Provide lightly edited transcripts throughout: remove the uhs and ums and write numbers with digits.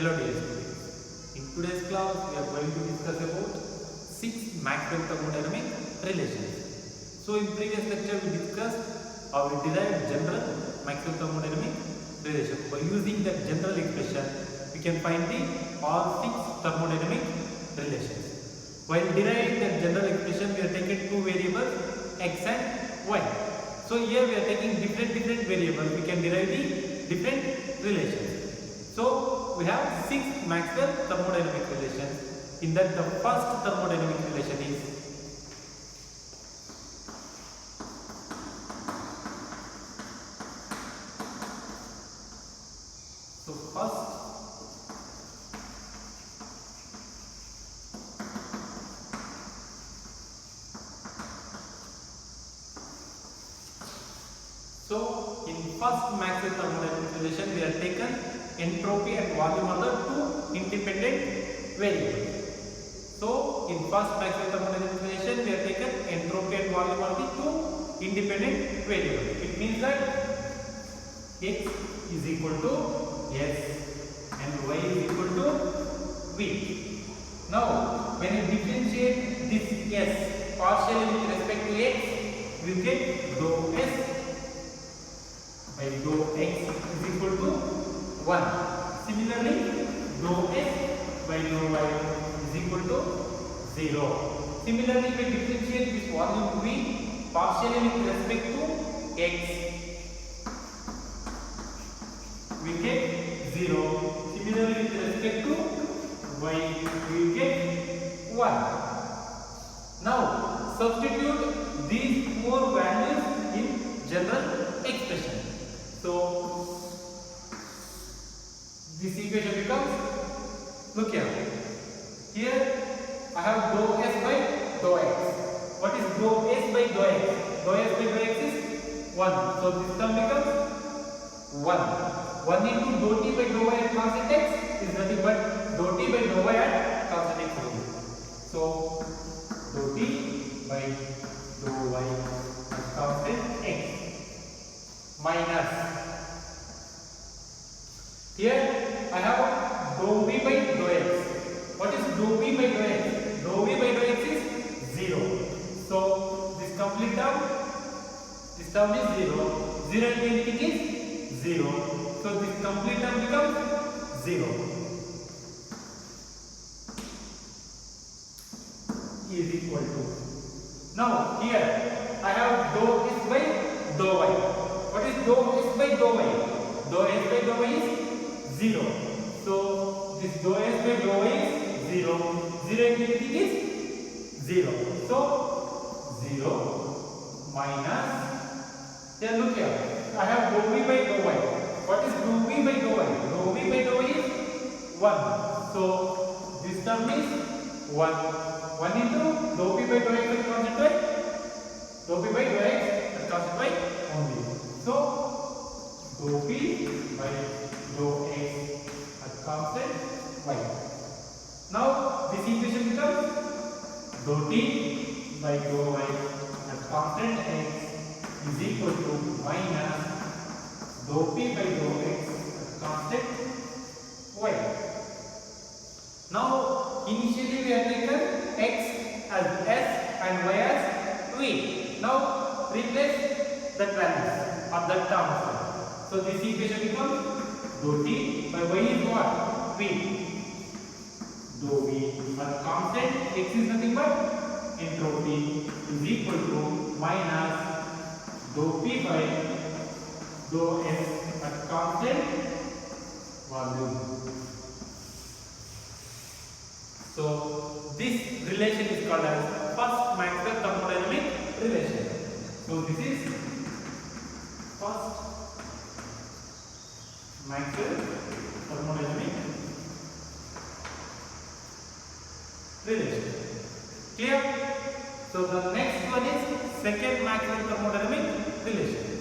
Hello dear students. In today's class we are going to discuss about 6 Maxwell thermodynamic relations. So in previous lecture we discussed how we derived general Maxwell thermodynamic relation. By using that general expression we can find the all 6 thermodynamic relations. While deriving that general expression we are taking two variables x and y. So here we are taking different variables. We can derive the different relations. So we have 6 Maxwell thermodynamic relations. In that the first thermodynamic relation is in first Maxwell thermodynamic relation we have taken entropy and volume are the two independent variables. So in first Maxwell thermodynamic relation we have taken entropy and volume are the two independent variables. It means that x is equal to s and y is equal to v. Now when you differentiate this s partially with respect to x, you get dou s by dou x is equal to 1. Similarly, dou s by dou y is equal to 0. Similarly, we differentiate this volume v partially with respect to x, we get 0. Similarly, with respect to y, we get 1. Now, substitute these four values in general expression. So this equation becomes, look here. Here I have dou s by dou x. What is dou s by dou x? Dou s by dou x is 1. So this term becomes 1. 1 into dou t by dou y at constant x is nothing but dou t by dou y at constant x only. So dou t by dou y at constant x minus, here I have dou v by dou x. What is dou v by dou x? Dou v by dou x is 0. So this complete term, this term is 0. 0 into anything is 0. So this complete term becomes 0. Is equal to. Now here I have dou s by dou y. What is dou s by dou y? Dou s by dou y is 0. So this dou s by dou y is 0. 0 into anything is 0. So 0 minus, here look here, I have dou v by dou y. What is dou v by dou y? Dou v by dou y is 1. So this term is 1. 1 into dou p by dou x at constant y. Dou p by dou x at constant y only. So dou p by dou x at constant y. Now this equation becomes dou t by dou y at constant x is equal to minus dou p by dou x at constant y. Now initially we have taken x as s and y as v. Now replace that values or that terms. So this equation becomes dou t by y is what? V. Dou v at constant x is nothing but entropy is equal to minus dou p by dou s at constant volume. So this relation is called as first Maxwell thermodynamic relation. So this is first Maxwell thermodynamic relation. Clear? So the next one is second Maxwell thermodynamic relation.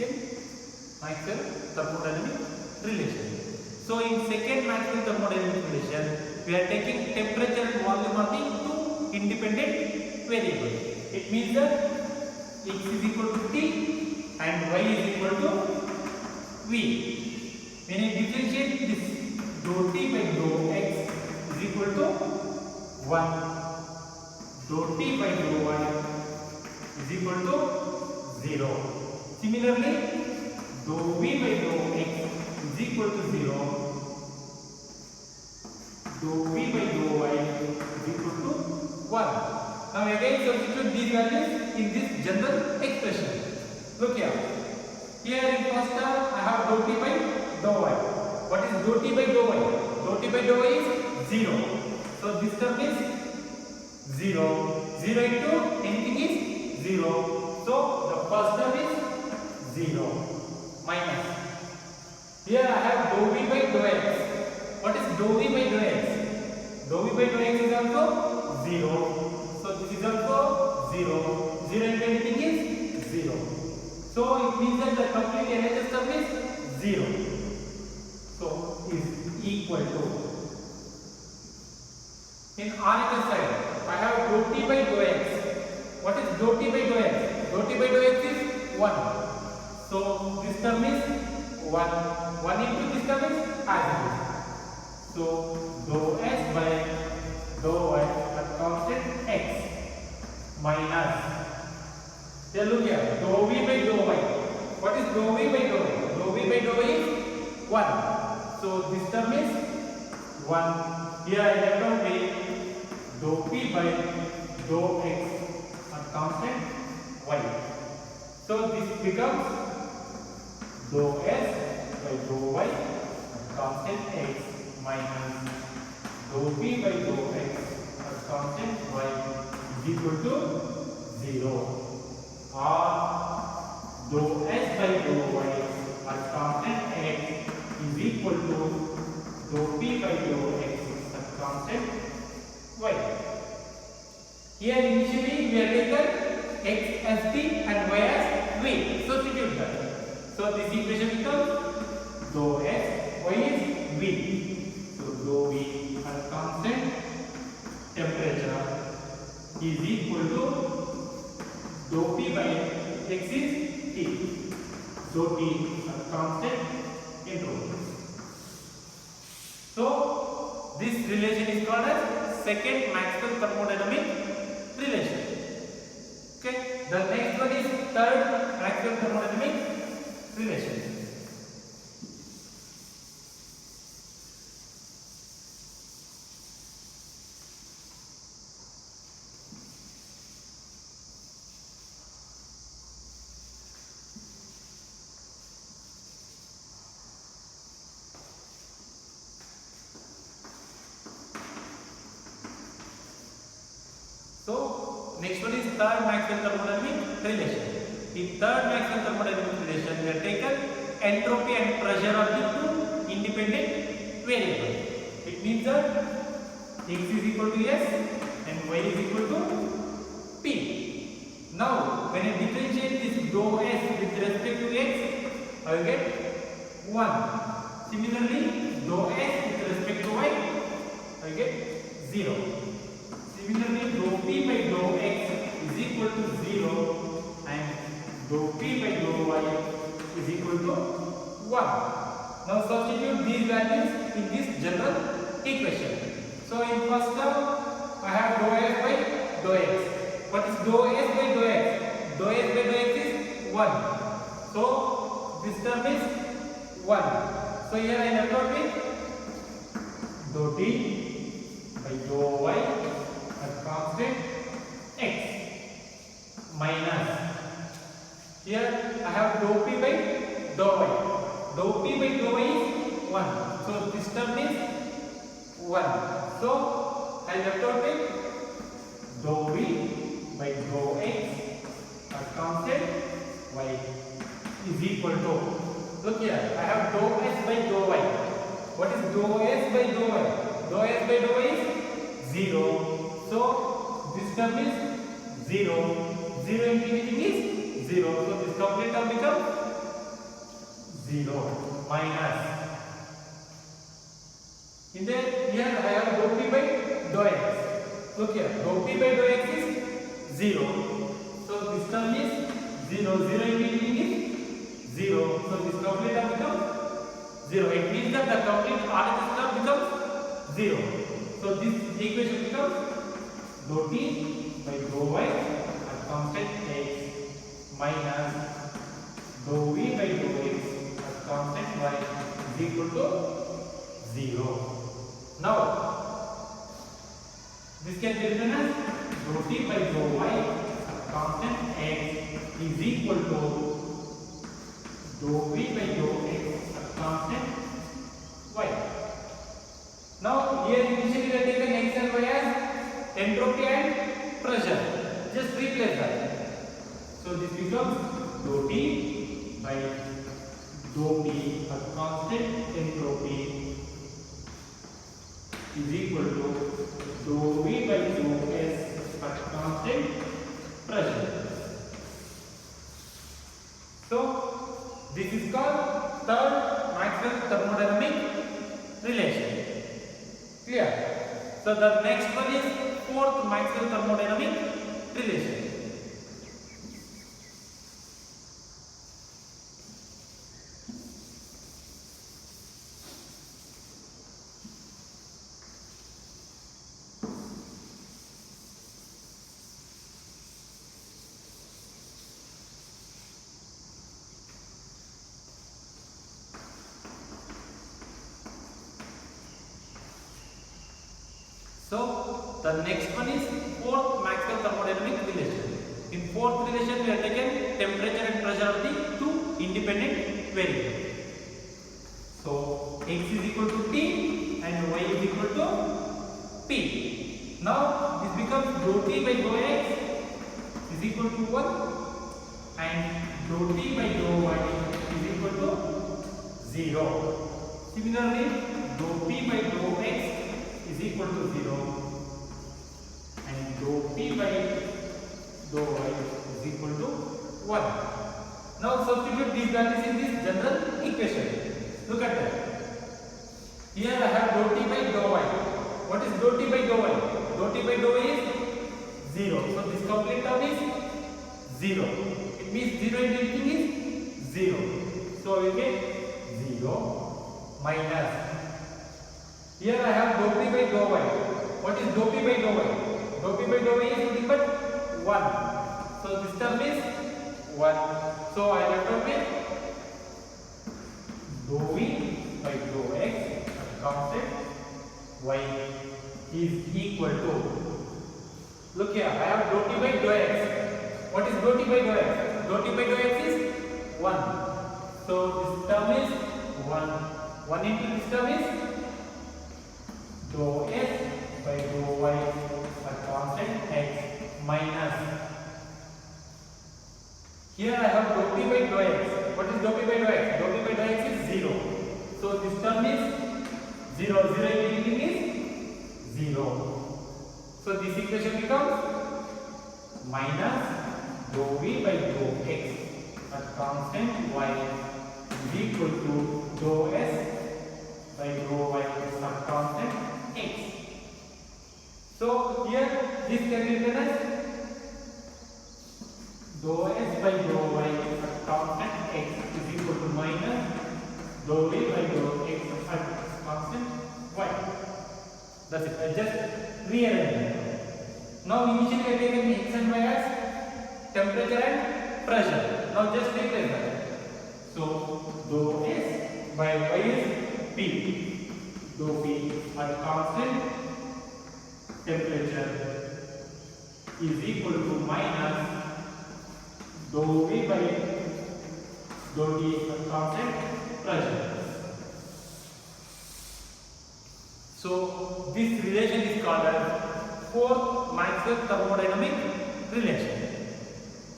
Second Maxwell thermodynamic relation. So in second Maxwell thermodynamic relation, we are taking temperature and volume are the two independent variables. It means that x is equal to t and y is equal to v. When I differentiate this, dou t by dou x is equal to 1. Dou t by dou y is equal to 0. Similarly, dou v by dou x is equal to 0. Dou v by dou y is equal to 1. Now again substitute these values in this general expression. Look here. Here in first term I have dou t by dou y. What is dou t by dou y? Dou t by dou y is 0. So this term is 0. 0 into anything is 0. So the first term is 0 minus. Here I have dou v by dou x. What is dou v by dou x? Dou v by dou x is also 0. So this is also 0. 0 into anything is 0. So it means that the complete LHS term is 0. So is equal to. In RHS side, I have dou t by dou x. What is dou t by dou x? Dou t by dou x is 1. So this term is 1. 1 into this term is as it is. So dou s by dou y at constant x minus. Here look here, dou v by dou y. What is dou v by dou y? Dou v by dou y is 1. So this term is 1. Here I left out with dou p by dou x at constant y. So this becomes dou s by dou y at constant x minus dou p by dou x at constant y is equal to 0. Or dou s by dou y at constant x is equal to dou p by dou x at constant y. Here initially we are taken x as t and y as v. Substitute that. So this equation becomes dou s, y is v. So dou v at constant temperature is equal to dou p by x is t. Dou t at constant entropy. So this relation is called as second Maxwell thermodynamic relation. Okay. The next one is third Maxwell thermodynamic relation. So next one is third Maxwell thermodynamic relation. In third Maxwell thermodynamic relation, we have taken entropy and pressure of the two independent variables. It means that x is equal to s and y is equal to p. Now when I differentiate this dou s with respect to x, I will get 1. Similarly, dou s with respect to y, I will get 0. Similarly, dou p by dou x is equal to 0 and dou p by dou y is equal to 1. Now substitute these values in this general equation. So in first term, I have dou s by dou x. What is dou s by dou x? Dou s by dou x is 1. So this term is 1. So here I left out with dou t by dou y at constant x minus. Here I have dou p by dou y. Dou p by dou y is 1. So this term is 1. So I left out with dou v by dou x at constant y is equal to. Look here, I have dou s by dou y. What is dou s by dou y? Dou s by dou y is 0. So this term is 0. 0 into anything is 0. So this complete term becomes 0 minus. In there, here I have dou p by dou x. Look here, dou p by dou x is 0. So this term is 0. 0 in between is 0. So this complete term becomes 0. It means that the complete RHS term becomes 0. So this equation becomes dou t by dou y at constant x minus dou v by dou x at constant y is equal to 0. Now this can be written as dou t by dou y at constant x is equal to dou v by dou x at constant y. Now here initially we have taken x and y as entropy and pressure. Just replace that. So this becomes dou t by dou p at constant entropy is equal to dou v by dou s at constant pressure. So this is called third Maxwell thermodynamic relation. Clear? So the next one is fourth Maxwell thermodynamic relation. So the next one is fourth Maxwell thermodynamic relation. In fourth relation, we have taken temperature and pressure of the two independent variables. So x is equal to t and y is equal to p. Now this becomes dou t by dou x is equal to 1 and dou t by dou y is equal to 0. Similarly, dou p by dou x is equal to 0 and dou p by dou y is equal to 1. Now substitute these values in this general equation. Look at that. Here I have dou t by dou y. What is dou t by dou y? Dou t by dou y is 0. So this complete term is 0. It means 0 in everything is 0. So we get 0 minus. Here I have dou p by dou y. What is dou p by dou y? Dou p by dou y is nothing but 1. So this term is 1. So I left out with dou v by dou x at constant y is equal to. Look here, I have dou t by dou x. What is dou t by dou x? Dou t by dou x is 1. So this term is 1. 1 into this term is dou s by dou y at constant x minus. Here I have dou p by dou x. What is dou p by dou x? Dou p by dou x is 0. So this term is 0. 0 in everything is 0. So this equation becomes minus dou v by dou x at constant y is equal to dou s by dou y at constant x. So here this can be written as dou s by dou y at constant x is equal to minus dou v by dou x at constant y. That's it. I just rearrange it. Now initially I taken x and y as temperature and pressure. Now just replace that. So dou s by y is p. Dou p at constant temperature is equal to minus dou v by dou t at constant pressure. So this relation is called as fourth Maxwell thermodynamic relation.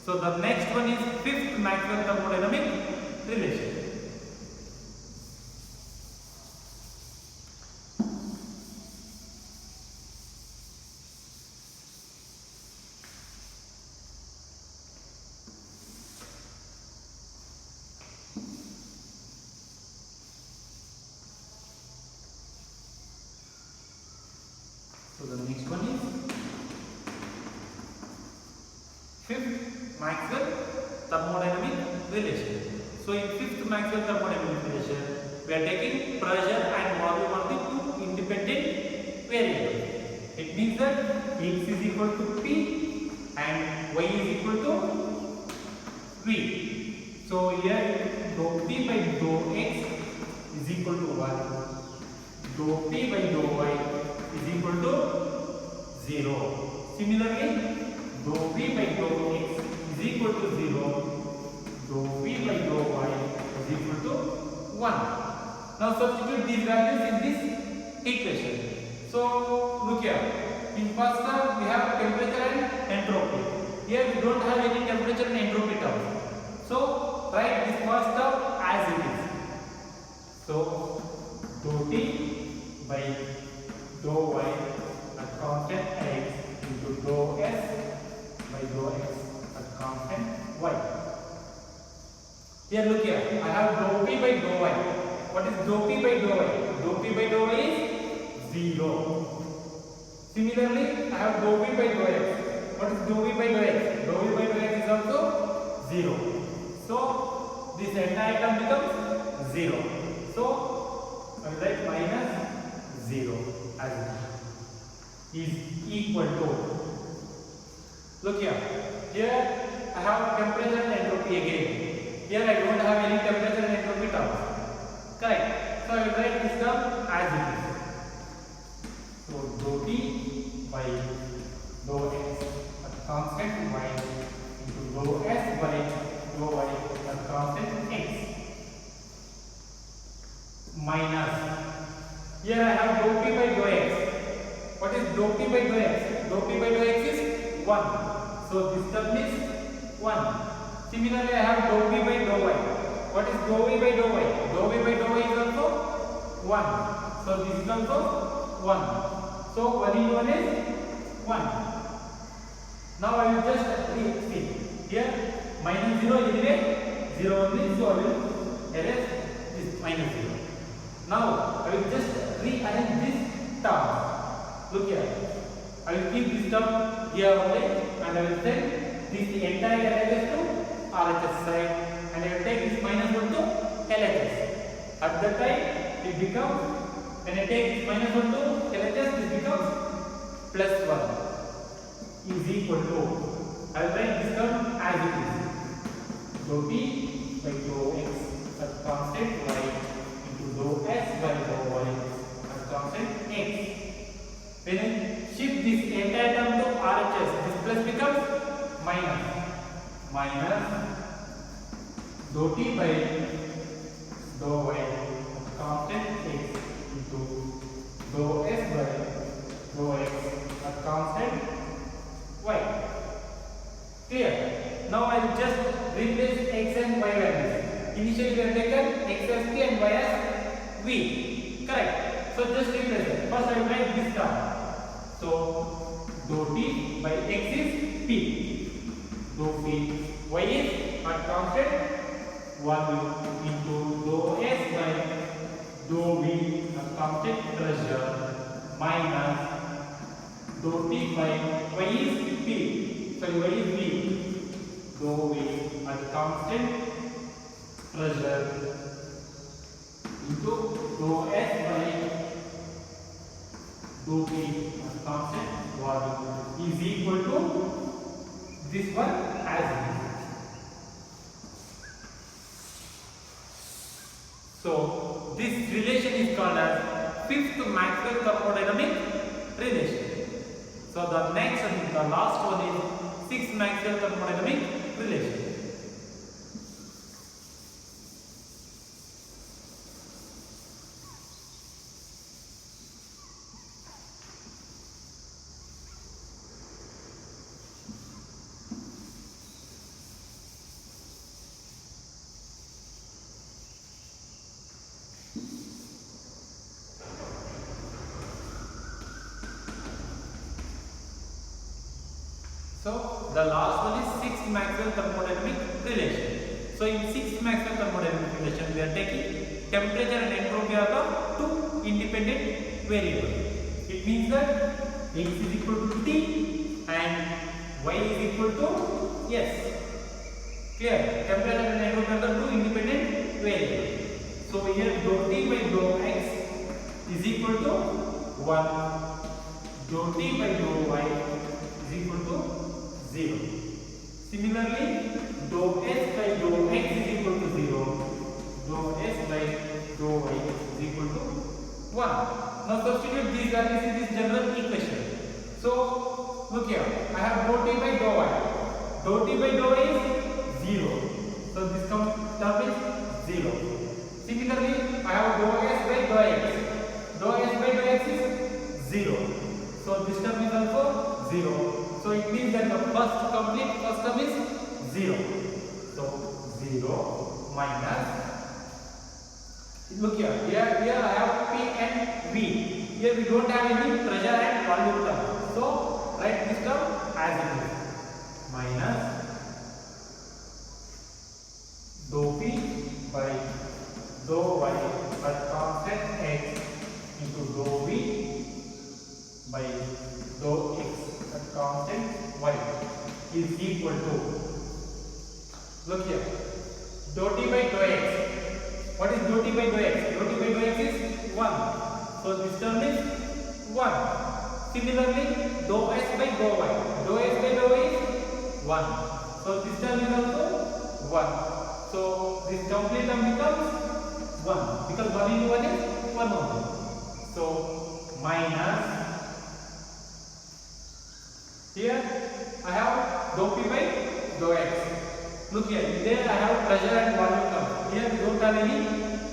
So the next one is fifth Maxwell thermodynamic relation. fifth Maxwell thermodynamic relation. So in fifth Maxwell thermodynamic relation, we are taking pressure and volume are the two independent variables. It means that x is equal to P and y is equal to V. So here dou P by dou x is equal to 1. Dou P by dou y is equal to 0. Similarly, dou P by dou x is equal to 0. Dou P by dou y is equal to 1. Now substitute these values in this equation. So look here. In first term we have temperature and entropy. Here we don't have any temperature and entropy terms. So write this first term as it is. So dou T by dou y at constant x into dou s by dou x at constant y. Here look here. I have dou P by dou y. What is dou P by dou y? Dou P by dou y is 0. Similarly, I have dou V by dou x. What is dou V by dou x? Dou V by dou x is also 0. So this entire term becomes 0. So I will write minus 0 as it is equal to. Look here. Here I have temperature and entropy again. Here I don't have any temperature and entropy terms. Correct. So I will write this term as it is. So dou T by dou x at constant y into dou s by dou y at constant x minus. Here I have dou P by dou x. What is dou P by dou x? Dou P by dou x is 1. So this term is 1. Similarly, I have dou V by dou y. What is dou V by dou y? Dou V by dou y is also 1. So this is also 1. So 1 into 1 is 1. Now I will just see here minus 0 anyway 0 only, so I will erase this minus 0. Now I will just rearrange this term. Look here. I will keep this term here only and I will send this entire LHS to RHS side and I will take this minus 1 to LHS. At that time it becomes, when I take this minus 1 to LHS, this becomes plus 1 is equal to, I will write this term as it is. Dou T by dou x at constant y into dou s by dou y at constant x. When I shift this entire term to RHS, this plus becomes minus dou T by dou y at constant x into dou s by dou x at constant y. Clear? Now I will just replace x and y values. Initially we have taken x as p and y as v. Correct? So just replace it. First I will write this term. So dou t by x is p. Dou p y is at constant 1 into dou s by dou v at constant pressure minus dou t by y is p. So y is v. Dou v at constant pressure into dou s by dou v at constant volume is equal to this one as it is. So this relation is called as fifth Maxwell thermodynamic relation. So the next and the last one is sixth Maxwell thermodynamic relation. So the last one is sixth Maxwell thermodynamic relation. So in sixth Maxwell thermodynamic relation, we are taking temperature and entropy are the two independent variables. It means that x is equal to T and y is equal to Yes. Clear? Temperature and entropy are the two independent variables. So here dou T by dou x is equal to 1. Dou T by dou y is equal to 0. Similarly, dou S by dou x is equal to 0. Dou S by dou y is equal to 1. Now substitute these values in this general equation. So look here, I have dou T by dou y. Dou T by dou y is 0. So this term is 0. Similarly, I have dou S by dou x. Dou S by dou x is 0. So this term is also 0. So it means that the first term is 0. So 0 minus, look here, here I have P and V. Here we don't have any pressure and volume term. So write this term as it is. Minus dou P by dou y at constant x into dou V by dou x at constant y is equal to, look here, dou T by dou x. What is dou T by dou x? Dou T by dou x is 1. So this term is 1. Similarly, dou S by dou y. Dou S by dou y is 1. So this term is also 1. So this complete term becomes 1 because 1 into 1 is 1 only. So minus, here I have dou P by dou x. Look here, there I have pressure and volume term. Here we don't have any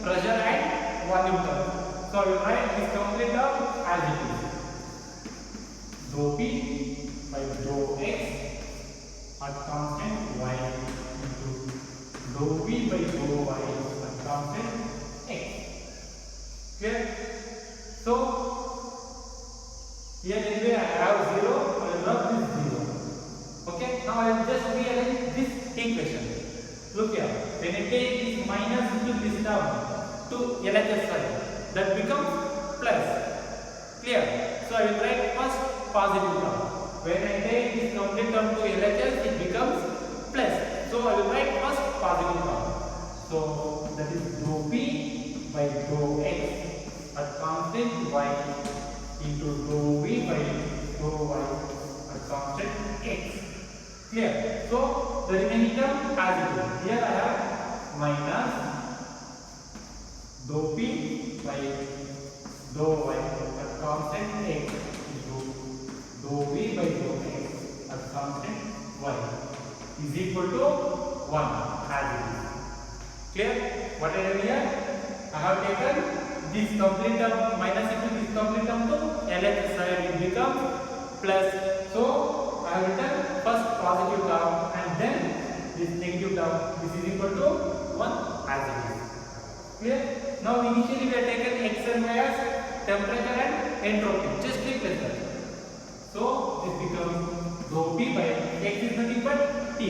pressure and volume term. So I will write this complete term as it is. Dou P by dou x at constant y into dou V by dou y at constant x. Clear? So here anyway I have 0, I will drop this 0. Okay, now I will just rearrange this equation. Look here, when I take this minus into this term to LHS side, that becomes plus. Clear? So I will write first positive term. When I take this complete term to LHS, it becomes plus. So I will write first positive term. So that is dou P by dou x at constant y into dou V by dou y at constant x. Clear? So the remaining term as it is. Here I have minus dou P by dou y at constant x into dou V by dou x at constant y is equal to 1 as it is. Clear? What I have here? I have taken this complete term minus into this complete term to LHS side, it becomes plus. So I have written first positive term and then this negative term. This is equal to 1 as it is. Clear? Now initially we have taken x and y as temperature and entropy. Just replace that. So this becomes dou P by x is nothing but T.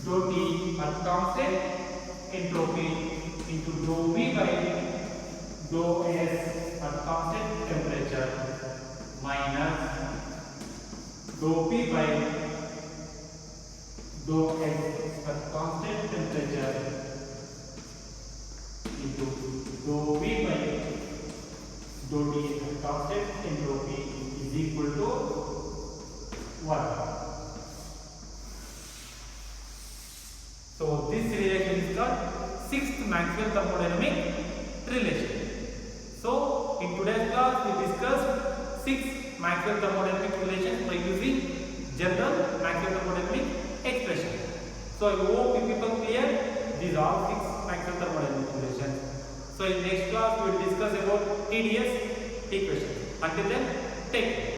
Dou T at constant entropy into dou V by dou S at constant temperature minus dou P by dou x at constant temperature into dou V by dou T at constant entropy is equal to 1. So this relation is called sixth Maxwell thermodynamic relation. So in today's class we discussed 6 Maxwell thermodynamic relations by using general Maxwell thermodynamic expression. So I hope you people clear these are 6 Maxwell thermodynamic relations. So in next class we will discuss about TDS equation. Until then, take care.